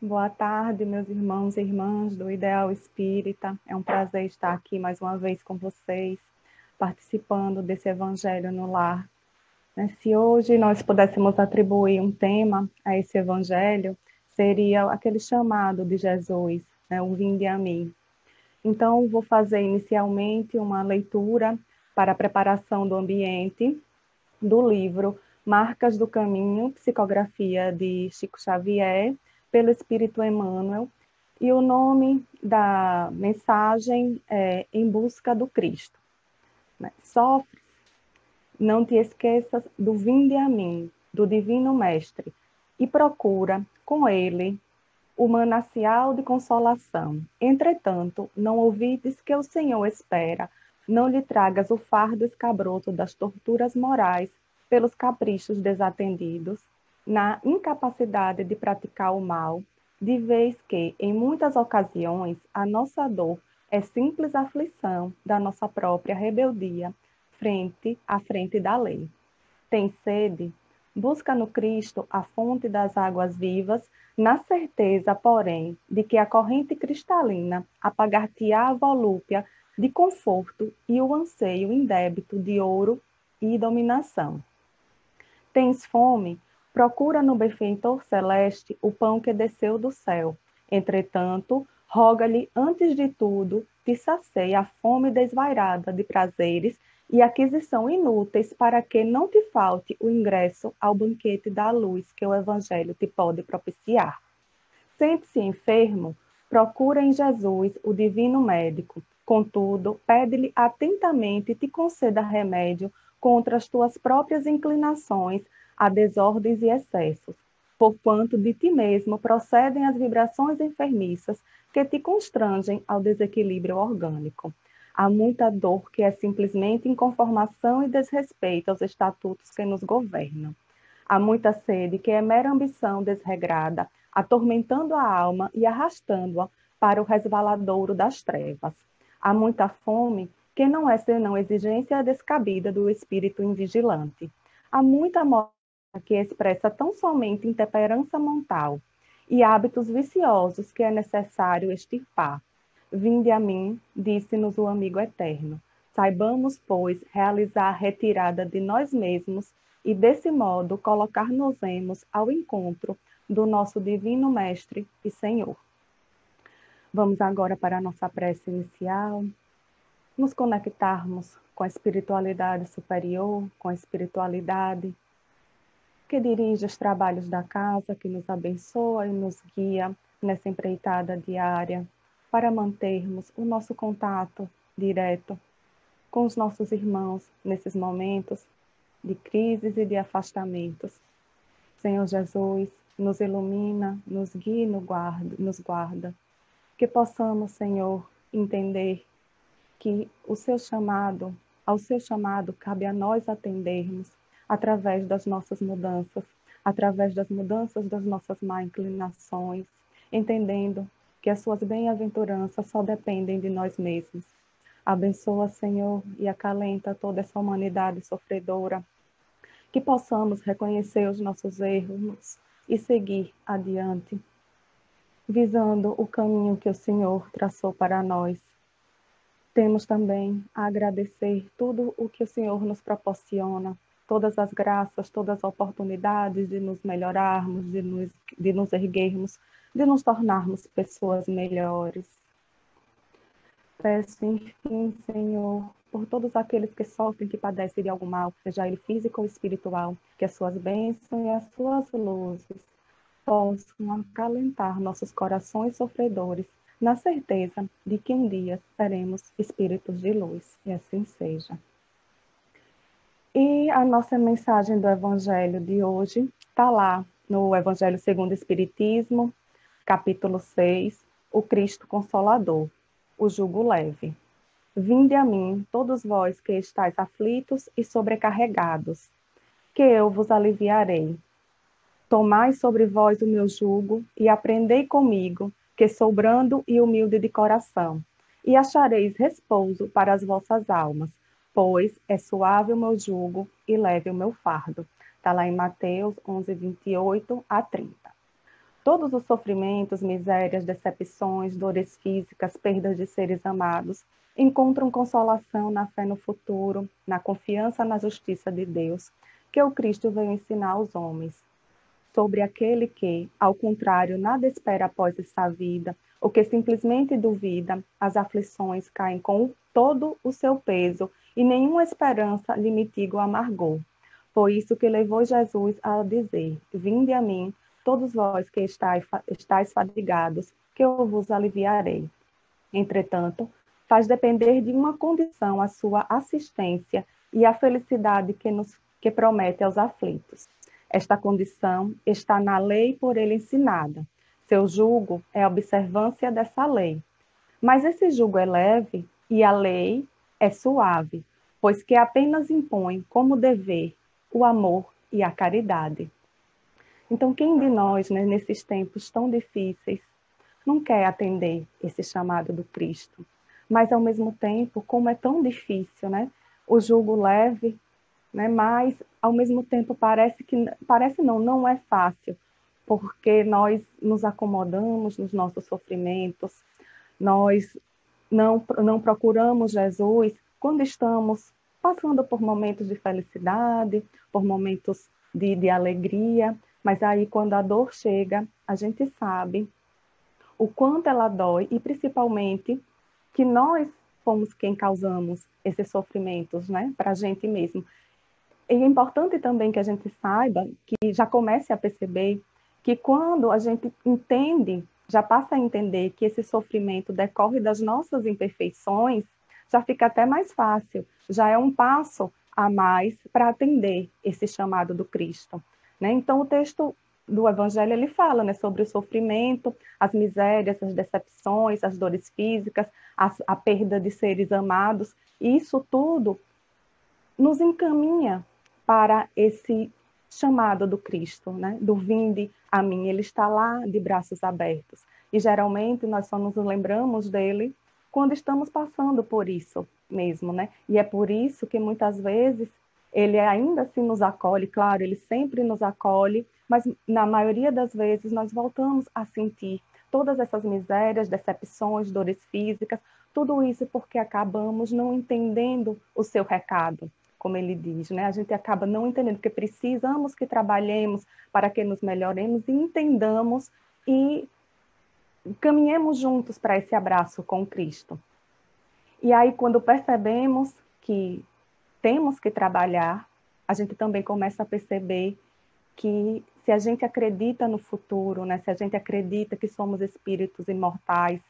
Boa tarde, meus irmãos e irmãs do Ideal Espírita. É um prazer estar aqui mais uma vez com vocês, participando desse Evangelho no Lar. Se hoje nós pudéssemos atribuir um tema a esse Evangelho, seria aquele chamado de Jesus, o Vinde a mim. Então, vou fazer inicialmente uma leitura para a preparação do ambiente do livro Marcas do Caminho, psicografia de Chico Xavier, pelo Espírito Emmanuel, e o nome da mensagem é Em Busca do Cristo. Sofre, não te esqueças do Vinde a mim, do Divino Mestre, e procura com ele o manancial de consolação. Entretanto, não ouvides que o Senhor espera, não lhe tragas o fardo escabroso das torturas morais pelos caprichos desatendidos, na incapacidade de praticar o mal, de vez que, em muitas ocasiões, a nossa dor é simples aflição da nossa própria rebeldia frente à frente da lei. Tem sede? Busca no Cristo a fonte das águas vivas, na certeza, porém, de que a corrente cristalina apagar-te-á a volúpia de conforto e o anseio indébito de ouro e dominação. Tens fome? Procura no benfeitor celeste o pão que desceu do céu. Entretanto, roga-lhe, antes de tudo, te sacie a fome desvairada de prazeres e aquisição inúteis para que não te falte o ingresso ao banquete da luz que o Evangelho te pode propiciar. Sente-se enfermo? Procura em Jesus o divino médico. Contudo, pede-lhe atentamente te conceda remédio contra as tuas próprias inclinações a desordens e excessos, porquanto de ti mesmo procedem as vibrações enfermiças que te constrangem ao desequilíbrio orgânico. Há muita dor que é simplesmente inconformação e desrespeito aos estatutos que nos governam. Há muita sede que é mera ambição desregrada, atormentando a alma e arrastando-a para o resvaladouro das trevas. Há muita fome que não é senão exigência descabida do espírito invigilante. Há muita morte que expressa tão somente intemperança mental e hábitos viciosos que é necessário extirpar. Vinde a mim, disse-nos o amigo eterno. Saibamos, pois, realizar a retirada de nós mesmos e, desse modo, colocar-nos-emos ao encontro do nosso Divino Mestre e Senhor. Vamos agora para a nossa prece inicial, nos conectarmos com a espiritualidade superior, com a espiritualidade que dirige os trabalhos da casa, que nos abençoa e nos guia nessa empreitada diária, para mantermos o nosso contato direto com os nossos irmãos nesses momentos de crises e de afastamentos. Senhor Jesus, nos ilumina, nos guia e nos guarda. Que possamos, Senhor, entender que ao seu chamado, cabe a nós atendermos através das nossas mudanças, através das mudanças das nossas má inclinações, entendendo que as suas bem-aventuranças só dependem de nós mesmos. Abençoa, Senhor, e acalenta toda essa humanidade sofredora, que possamos reconhecer os nossos erros e seguir adiante, visando o caminho que o Senhor traçou para nós. Temos também a agradecer tudo o que o Senhor nos proporciona, todas as graças, todas as oportunidades de nos melhorarmos, de nos erguermos, de nos tornarmos pessoas melhores. Peço, enfim, Senhor, por todos aqueles que sofrem, que padecem de algum mal, seja ele físico ou espiritual, que as suas bênçãos e as suas luzes possam acalentar nossos corações sofredores, na certeza de que um dia seremos espíritos de luz, e assim seja. E a nossa mensagem do Evangelho de hoje está lá no Evangelho segundo o Espiritismo, capítulo 6, o Cristo Consolador, o jugo leve. Vinde a mim, todos vós que estáis aflitos e sobrecarregados, que eu vos aliviarei. Tomai sobre vós o meu jugo e aprendei comigo, que sou brando e humilde de coração, e achareis repouso para as vossas almas, pois é suave o meu jugo e leve o meu fardo. Está lá em Mateus 11, 28 a 30. Todos os sofrimentos, misérias, decepções, dores físicas, perdas de seres amados, encontram consolação na fé no futuro, na confiança na justiça de Deus, que o Cristo veio ensinar aos homens. Sobre aquele que, ao contrário, nada espera após esta vida, ou que simplesmente duvida, as aflições caem com todo o seu peso e nenhuma esperança lhe mitiga o amargor. Foi isso que levou Jesus a dizer: Vinde a mim, todos vós que estáis fadigados, que eu vos aliviarei. Entretanto, faz depender de uma condição a sua assistência e a felicidade que promete aos aflitos. Esta condição está na lei por ele ensinada. Seu jugo é a observância dessa lei. Mas esse jugo é leve e a lei é suave, pois que apenas impõe como dever o amor e a caridade. Então, quem de nós, né, nesses tempos tão difíceis, não quer atender esse chamado do Cristo? Mas, ao mesmo tempo, como é tão difícil, né? O jugo leve, né? Mas, ao mesmo tempo, não é fácil, porque nós nos acomodamos nos nossos sofrimentos, nós não procuramos Jesus quando estamos passando por momentos de felicidade, por momentos de alegria, mas aí quando a dor chega, a gente sabe o quanto ela dói e principalmente que nós fomos quem causamos esses sofrimentos, né, para a gente mesmo. E é importante também que a gente saiba, que já comece a perceber que quando a gente entende, já passa a entender que esse sofrimento decorre das nossas imperfeições, já fica até mais fácil, já é um passo a mais para atender esse chamado do Cristo, né? Então, o texto do Evangelho, ele fala, né, sobre o sofrimento, as misérias, as decepções, as dores físicas, a perda de seres amados, e isso tudo nos encaminha para esse chamado do Cristo, né? Do vinde a mim. Ele está lá de braços abertos. E geralmente nós só nos lembramos dele quando estamos passando por isso mesmo, né? E é por isso que muitas vezes ele ainda assim nos acolhe, claro, ele sempre nos acolhe, mas na maioria das vezes nós voltamos a sentir todas essas misérias, decepções, dores físicas, tudo isso porque acabamos não entendendo o seu recado, como ele diz, né? A gente acaba não entendendo que precisamos que trabalhemos para que nos melhoremos e entendamos e caminhemos juntos para esse abraço com Cristo. E aí, quando percebemos que temos que trabalhar, a gente também começa a perceber que se a gente acredita no futuro, né? Se a gente acredita que somos espíritos imortais,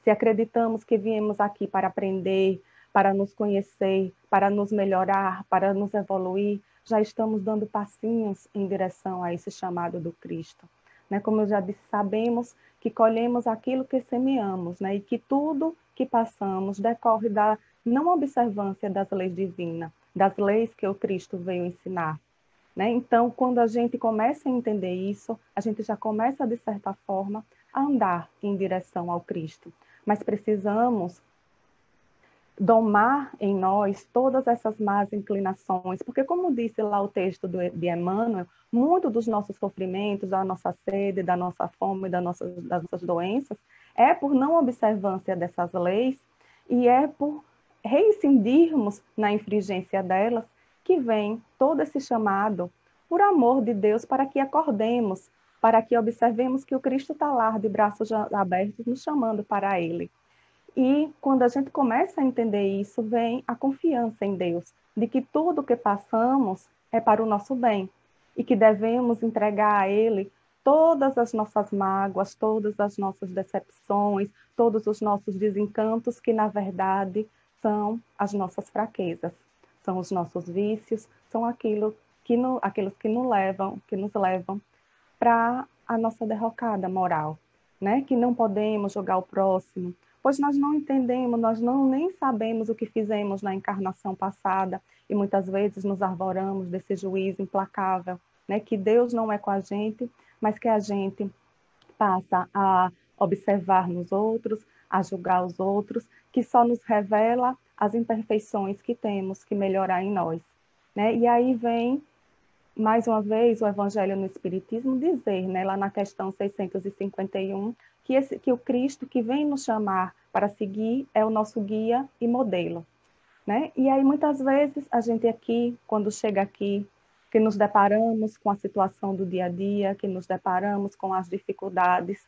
se acreditamos que viemos aqui para aprender, para nos conhecer, para nos melhorar, para nos evoluir, já estamos dando passinhos em direção a esse chamado do Cristo. Né? Como eu já disse, sabemos que colhemos aquilo que semeamos, né? E que tudo que passamos decorre da não observância das leis divinas, das leis que o Cristo veio ensinar. Né? Então, quando a gente começa a entender isso, a gente já começa, de certa forma, a andar em direção ao Cristo. Mas precisamos domar em nós todas essas más inclinações, porque como disse lá o texto de Emmanuel, muito dos nossos sofrimentos, da nossa sede, da nossa fome, das nossas doenças, é por não observância dessas leis e é por reincidirmos na infringência delas que vem todo esse chamado por amor de Deus para que acordemos, para que observemos que o Cristo está lá de braços abertos nos chamando para Ele. E quando a gente começa a entender isso, vem a confiança em Deus, de que tudo que passamos é para o nosso bem e que devemos entregar a Ele todas as nossas mágoas, todas as nossas decepções, todos os nossos desencantos, que na verdade são as nossas fraquezas, são os nossos vícios, são aqueles que nos levam para a nossa derrocada moral, né? Que não podemos julgar o próximo, pois nós não entendemos, nós nem sabemos o que fizemos na encarnação passada e muitas vezes nos arvoramos desse juízo implacável, né? Que Deus não é com a gente, mas que a gente passa a observar nos outros, a julgar os outros, que só nos revela as imperfeições que temos que melhorar em nós, né? E aí vem mais uma vez, o Evangelho no Espiritismo dizer, né, lá na questão 651, que o Cristo que vem nos chamar para seguir é o nosso guia e modelo. Né? E aí, muitas vezes, a gente aqui, quando chega aqui, que nos deparamos com a situação do dia a dia, que nos deparamos com as dificuldades,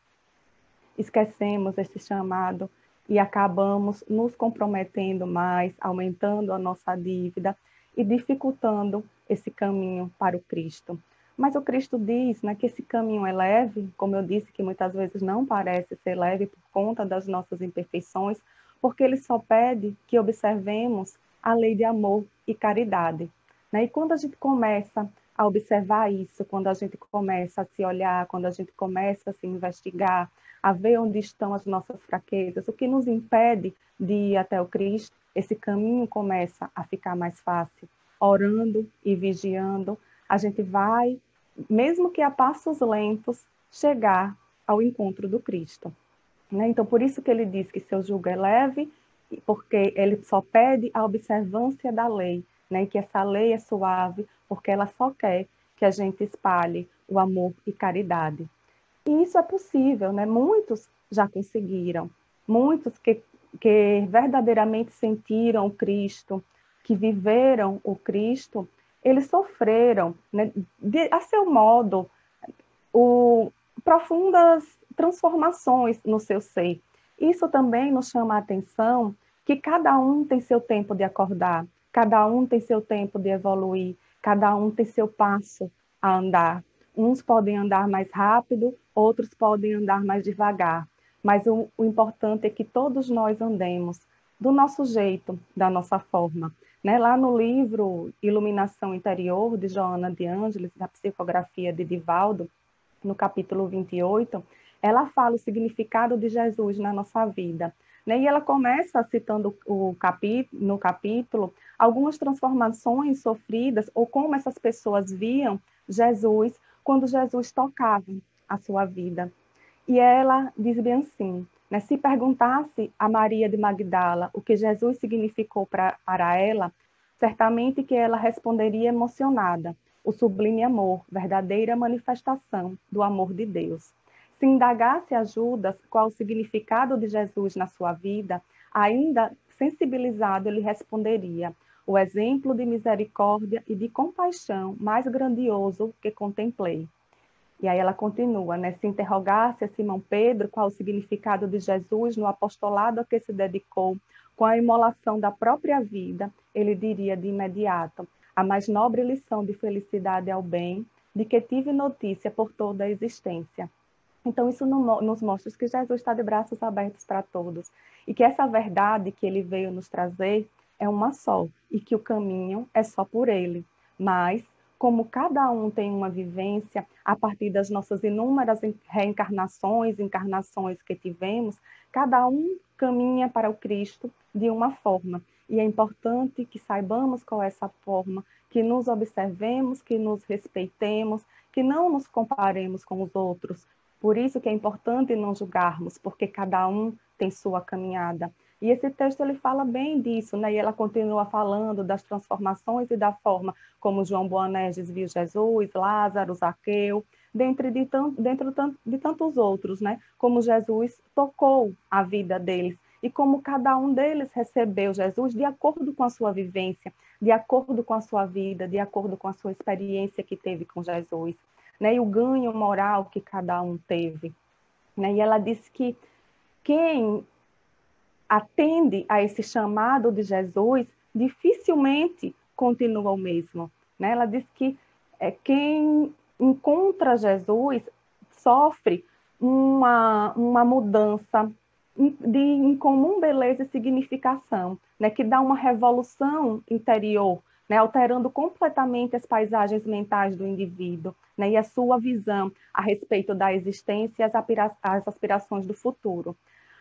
esquecemos esse chamado e acabamos nos comprometendo mais, aumentando a nossa dívida e dificultando esse caminho para o Cristo. Mas o Cristo diz, né, que esse caminho é leve, como eu disse, que muitas vezes não parece ser leve por conta das nossas imperfeições, porque ele só pede que observemos a lei de amor e caridade. Né? E quando a gente começa a observar isso, quando a gente começa a se olhar, quando a gente começa a se investigar, a ver onde estão as nossas fraquezas, o que nos impede de ir até o Cristo, esse caminho começa a ficar mais fácil. Orando e vigiando, a gente vai, mesmo que a passos lentos, chegar ao encontro do Cristo. Né? Então, por isso que ele diz que seu jugo é leve, porque ele só pede a observância da lei, né? E que essa lei é suave, porque ela só quer que a gente espalhe o amor e caridade. E isso é possível, né? Muitos já conseguiram, muitos que verdadeiramente sentiram o Cristo, que viveram o Cristo, eles sofreram, né? A seu modo, profundas transformações no seu ser. Isso também nos chama a atenção que cada um tem seu tempo de acordar, cada um tem seu tempo de evoluir, cada um tem seu passo a andar. Uns podem andar mais rápido, outros podem andar mais devagar, mas o importante é que todos nós andemos do nosso jeito, da nossa forma. Né? Lá no livro Iluminação Interior, de Joana de Ângeles, da psicografia de Divaldo, no capítulo 28, ela fala o significado de Jesus na nossa vida. Né? E ela começa citando no capítulo algumas transformações sofridas ou como essas pessoas viam Jesus quando Jesus tocava a sua vida. E ela diz bem assim, né? Se perguntasse a Maria de Magdala o que Jesus significou para ela, certamente que ela responderia emocionada: o sublime amor, verdadeira manifestação do amor de Deus. Se indagasse a Judas qual o significado de Jesus na sua vida, ainda sensibilizado, ele responderia: o exemplo de misericórdia e de compaixão mais grandioso que contemplei. E aí ela continua, né? Se interrogasse a Simão Pedro qual o significado de Jesus no apostolado a que se dedicou, com a imolação da própria vida, ele diria de imediato: a mais nobre lição de felicidade ao bem, de que tive notícia por toda a existência. Então, isso nos mostra que Jesus está de braços abertos para todos e que essa verdade que ele veio nos trazer é uma só e que o caminho é só por ele. Mas, como cada um tem uma vivência a partir das nossas inúmeras reencarnações, encarnações que tivemos, cada um caminha para o Cristo de uma forma. E é importante que saibamos qual é essa forma, que nos observemos, que nos respeitemos, que não nos comparemos com os outros, por isso que é importante não julgarmos, porque cada um tem sua caminhada. E esse texto ele fala bem disso, né? E ela continua falando das transformações e da forma como João Boanerges viu Jesus, Lázaro, Zaqueu, de tantos outros, né? Como Jesus tocou a vida deles e como cada um deles recebeu Jesus de acordo com a sua vivência, de acordo com a sua vida, de acordo com a sua experiência que teve com Jesus. Né, e o ganho moral que cada um teve. Né? E ela disse que quem atende a esse chamado de Jesus dificilmente continua o mesmo. Né? Ela disse que quem encontra Jesus sofre uma mudança de incomum beleza e significação, né? Que dá uma revolução interior, né? Alterando completamente as paisagens mentais do indivíduo, né? E a sua visão a respeito da existência e as aspirações do futuro.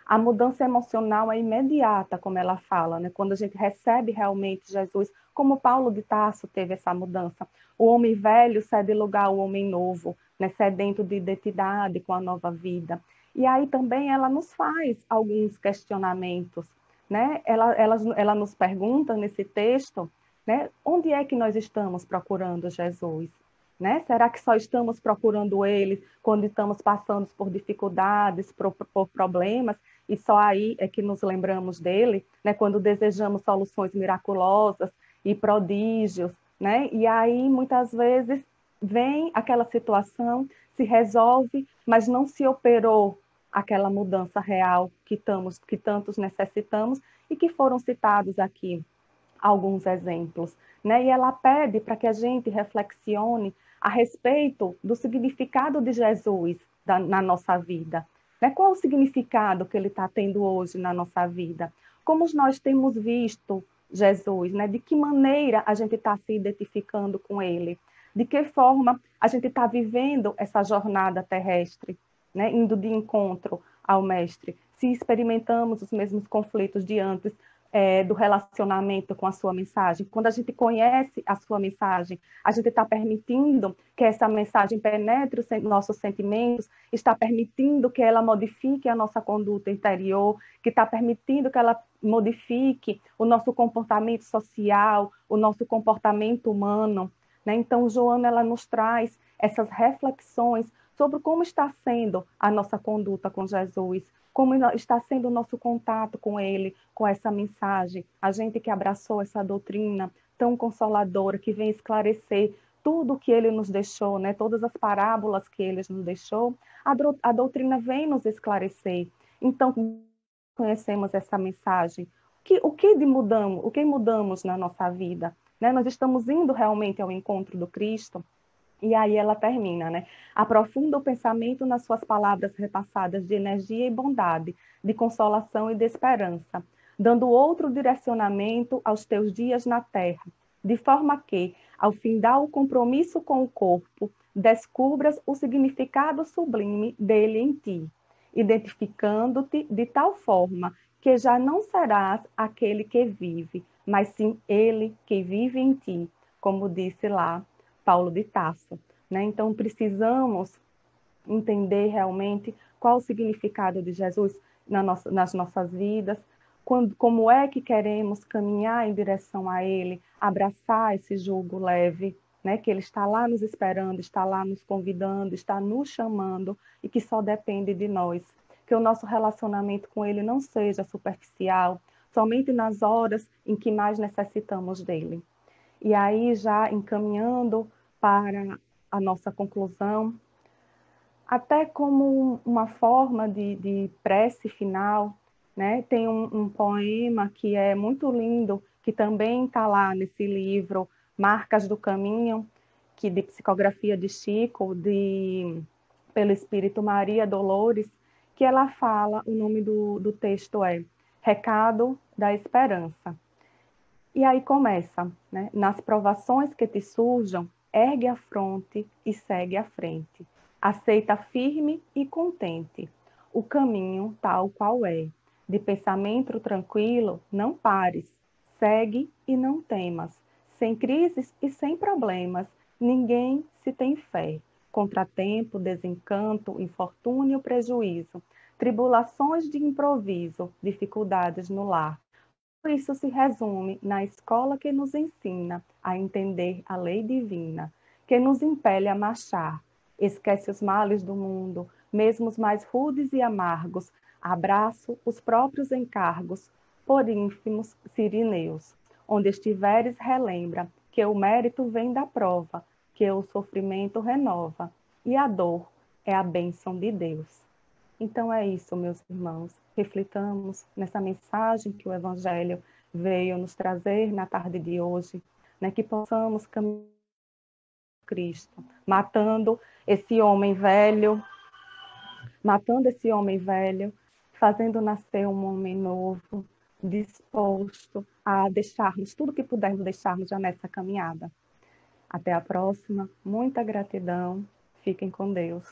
A mudança emocional é imediata, como ela fala, né? Quando a gente recebe realmente Jesus, como Paulo de Tarso teve essa mudança. O homem velho cede lugar ao homem novo, né? Sedento de identidade com a nova vida. E aí também ela nos faz alguns questionamentos. Né? Ela nos pergunta nesse texto, né? Onde é que nós estamos procurando Jesus? né? Será que só estamos procurando ele quando estamos passando por dificuldades, por problemas, e só aí é que nos lembramos dele, né? Quando desejamos soluções miraculosas e prodígios, né? E aí, muitas vezes, vem aquela situação, se resolve, mas não se operou aquela mudança real que tantos necessitamos e que foram citados aqui alguns exemplos, né? E ela pede para que a gente reflexione a respeito do significado de Jesus na nossa vida, né? Qual o significado que ele está tendo hoje na nossa vida? Como nós temos visto Jesus, né? De que maneira a gente está se identificando com ele? De que forma a gente está vivendo essa jornada terrestre, né? Indo de encontro ao Mestre? Se experimentamos os mesmos conflitos de antes, do relacionamento com a sua mensagem. Quando a gente conhece a sua mensagem, a gente está permitindo que essa mensagem penetre os nossos sentimentos, está permitindo que ela modifique a nossa conduta interior, que está permitindo que ela modifique o nosso comportamento social, o nosso comportamento humano, né? Então, Joana, ela nos traz essas reflexões sobre como está sendo a nossa conduta com Jesus, como está sendo o nosso contato com ele, com essa mensagem. A gente que abraçou essa doutrina tão consoladora, que vem esclarecer tudo o que ele nos deixou, né? Todas as parábolas que ele nos deixou, a doutrina vem nos esclarecer. Então, conhecemos essa mensagem. O que mudamos na nossa vida? Né? Nós estamos indo realmente ao encontro do Cristo? E aí ela termina, né? Aprofunda o pensamento nas suas palavras repassadas de energia e bondade, de consolação e de esperança, dando outro direcionamento aos teus dias na terra, de forma que, ao findar o compromisso com o corpo, descubras o significado sublime dele em ti, identificando-te de tal forma que já não serás aquele que vive, mas sim ele que vive em ti, como disse lá Paulo de Tarso, né? Então, precisamos entender realmente qual o significado de Jesus nas nossas vidas, como é que queremos caminhar em direção a Ele, abraçar esse jugo leve, né? Que Ele está lá nos esperando, está lá nos convidando, está nos chamando e que só depende de nós. Que o nosso relacionamento com Ele não seja superficial, somente nas horas em que mais necessitamos dele. E aí, já encaminhando para a nossa conclusão, até como uma forma de prece final, né? Tem um poema que é muito lindo, que também está lá nesse livro, Marcas do Caminho, que de psicografia de Chico, pelo Espírito Maria Dolores, que ela fala, o nome do texto é Recado da Esperança. E aí começa, né? Nas provações que te surjam, ergue a fronte e segue à frente. Aceita firme e contente o caminho tal qual é. De pensamento tranquilo, não pares. Segue e não temas. Sem crises e sem problemas, ninguém se tem fé. Contratempo, desencanto, infortúnio, prejuízo. Tribulações de improviso, dificuldades no lar. Isso se resume na escola que nos ensina a entender a lei divina, que nos impele a marchar. Esquece os males do mundo, mesmo os mais rudes e amargos. Abraço os próprios encargos, por ínfimos sirineus. Onde estiveres, relembra que o mérito vem da prova, que o sofrimento renova, e a dor é a bênção de Deus. Então é isso, meus irmãos. Reflitamos nessa mensagem que o Evangelho veio nos trazer na tarde de hoje, né? Que possamos caminhar com Cristo, matando esse homem velho, fazendo nascer um homem novo, disposto a deixarmos tudo que pudermos deixarmos já nessa caminhada. Até a próxima. Muita gratidão. Fiquem com Deus.